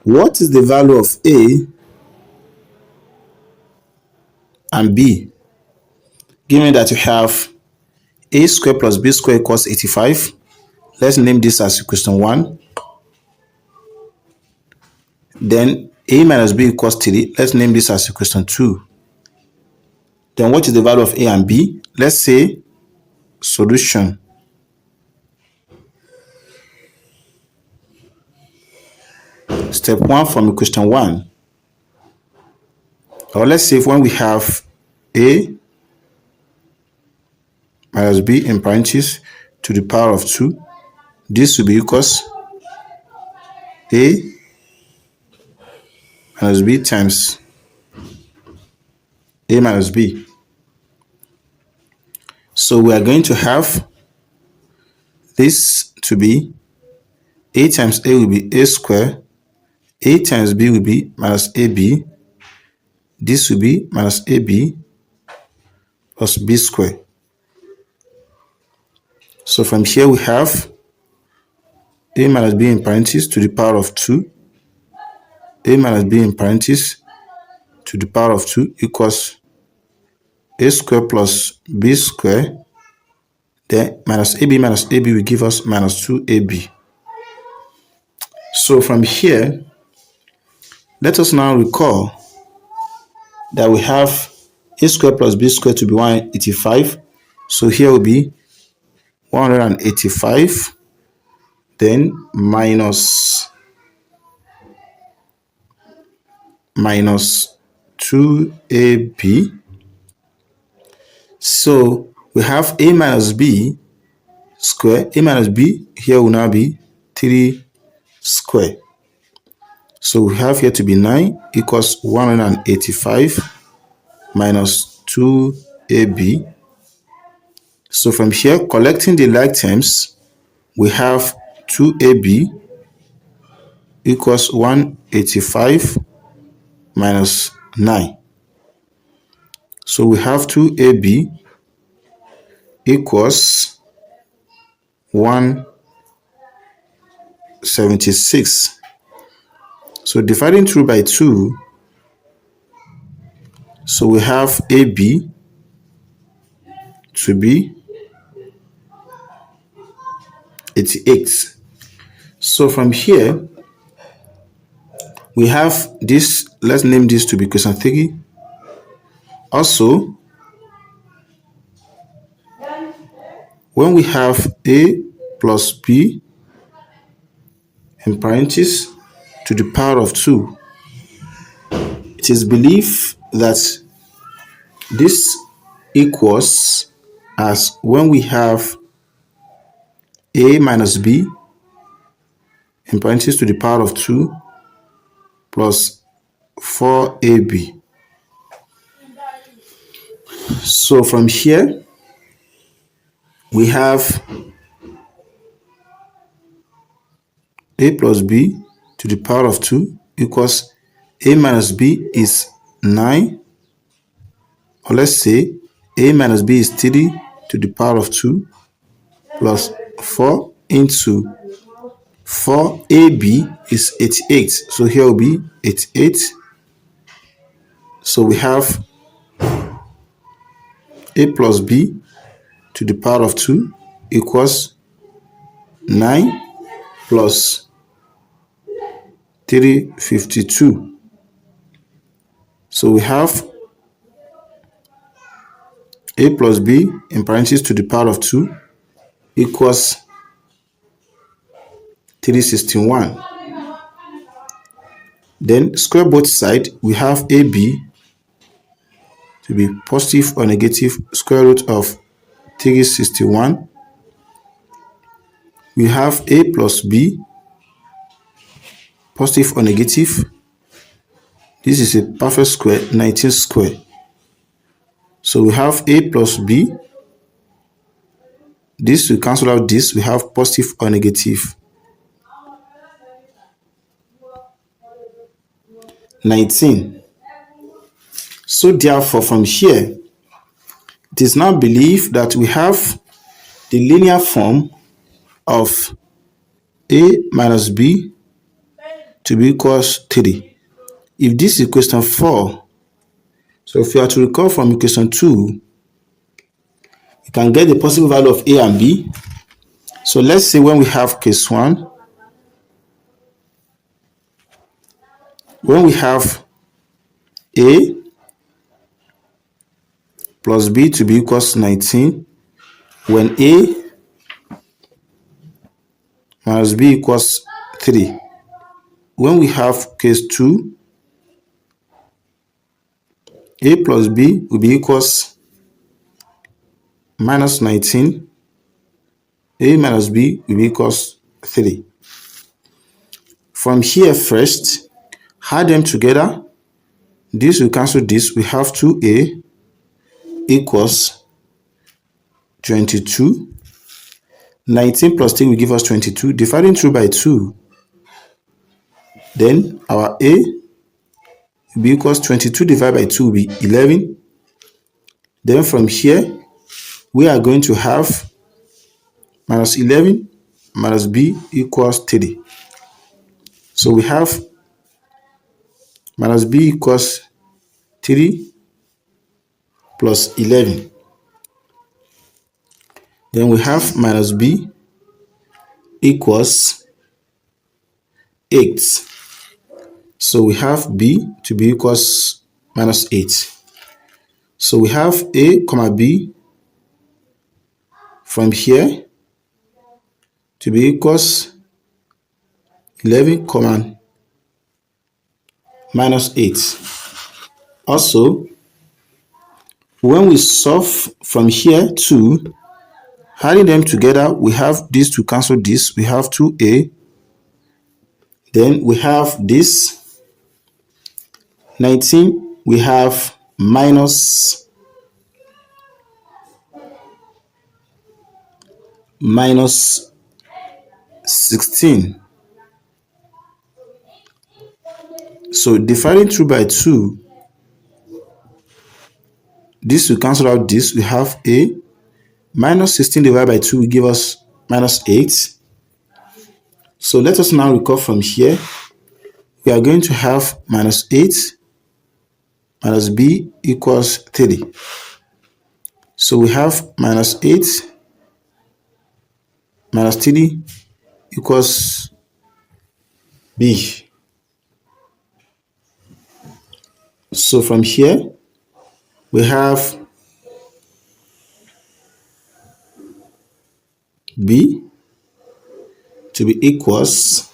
What is the value of A and B? Given that you have A squared plus B squared equals 85, let's name this as equation 1. Then A minus B equals 3, let's name this as equation 2. Then what is the value of A and B? Let's say solution. Step 1 from equation 1. Or let's say when we have A minus B in parentheses to the power of 2, this will be equals A minus B times A minus B. So we are going to have this to be A times A will be A squared, A times B will be minus AB, this will be minus AB plus B squared. So from here we have A minus B in parentheses to the power of 2, A minus B in parentheses to the power of 2 equals A squared plus B squared. Then minus AB will give us minus 2AB. So from here, let us now recall that we have A squared plus B squared to be 185. So here will be 185, then minus 2AB. So we have A minus B square. A minus B here will now be 3 square. So we have here to be 9 equals 185 minus 2AB. So from here, collecting the like terms, we have 2AB equals 185 minus 9. So we have 2AB equals 176. So dividing through by 2, so we have AB to be 88. So from here, we have this, let's name this to be equation 3. Also, when we have A plus B in parentheses to the power of 2, it is believed that this equals as when we have A minus B in parentheses to the power of 2 plus 4AB. So from here, we have A plus B to the power of 2 equals A minus B is 9, or let's say A minus B is 3 to the power of 2 plus 4 into 4AB is 88. So here will be 88. So we have A plus B to the power of 2 equals 9 plus 352. So we have A plus B in parentheses to the power of 2 equals 361. Then square both sides, we have AB to be positive or negative square root of 361. We have A plus B, positive or negative. This is a perfect square, 19 square. So we have A plus B. This will cancel out this. We have positive or negative. 19. So therefore, from here, it is now believed that we have the linear form of A minus B to to be equals 3. If this is equation 4, so if you are to recall from equation 2, you can get the possible value of A and B. So let's say when we have case 1, when we have A plus B to be equals 19, when A minus B equals 3. When we have case 2, A plus B will be equals minus 19. A minus B will be equals 3. From here first, add them together. This will cancel this. We have 2A equals 22. 19 plus 3 will give us 22. Dividing through by 2, then our A will be equals 22 divided by 2 will be 11. Then from here, we are going to have minus 11 minus B equals 3. So we have minus B equals 3 plus 11. Then we have minus B equals 8. So we have B to be equals minus 8. So we have A comma B from here to be equals 11 comma minus 8. Also, when we solve from here to adding them together, we have this to cancel this. We have 2A. Then we have this 19. We have minus 16. So dividing through by 2, this will cancel out this. We have A minus 16 divided by 2 will give us minus 8. So let us now recall from here. We are going to have minus 8 minus B equals 3. So we have minus 8 minus 3 equals B. So from here, we have B to be equals,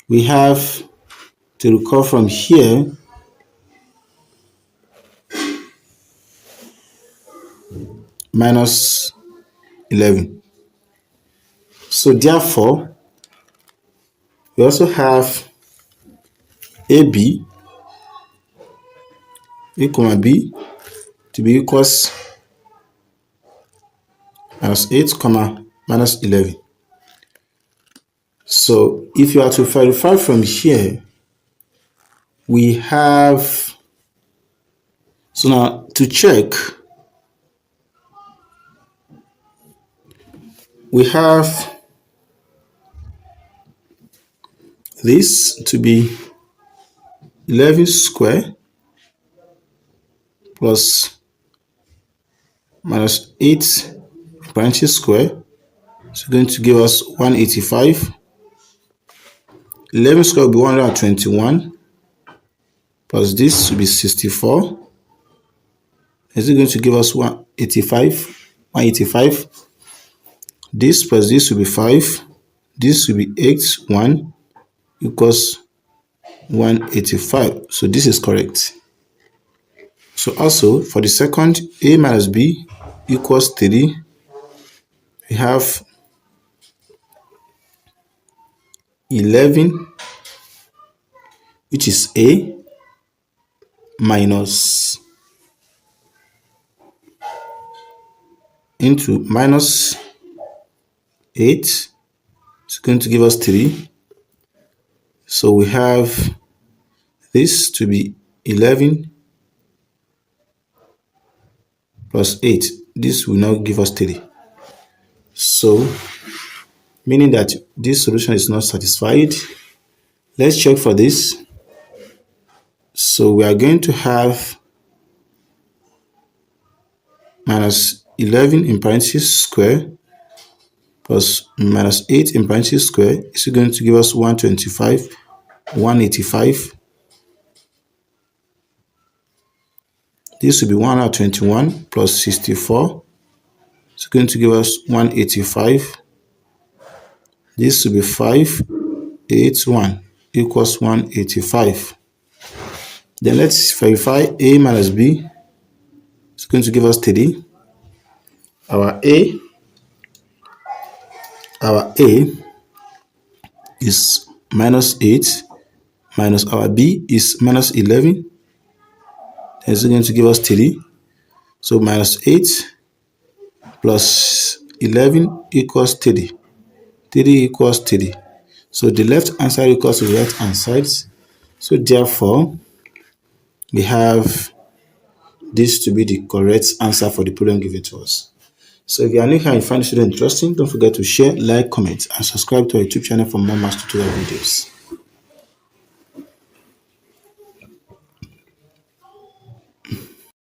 we have to recall from here minus 11. So therefore, we also have AB, A comma B to be equals minus 8 comma minus 11. So if you are to verify from here, we have, so now to check, we have this to be 11 square plus minus 8 branches square. So going to give us 185. 11 square will be 121 plus this will be 64. Is it going to give us 185? 185. This plus this will be 5. This will be 8, 1 equals 185. So this is correct. So also for the second, A minus B equals 3. We have 11, which is A, minus into minus 8. It's going to give us 3. So we have this to be 11 plus 8. This will now give us 3. So meaning that this solution is not satisfied. Let's check for this. So we are going to have minus 11 in parentheses square plus minus 8 in parentheses square is going to give us 125, 185. This will be 121 plus 64. It's going to give us 185. This will be 581 equals 185. Then let's verify A minus B. It's going to give us 30. Our A is minus 8 minus our B is minus 11. It's going to give us 30. So minus 8 plus 11 equals 30. 30 equals 30. So the left hand side equals the right hand side. So therefore, we have this to be the correct answer for the problem given to us. So if you are new here and you find this video interesting, don't forget to share, like, comment, and subscribe to our YouTube channel for more math tutorial videos.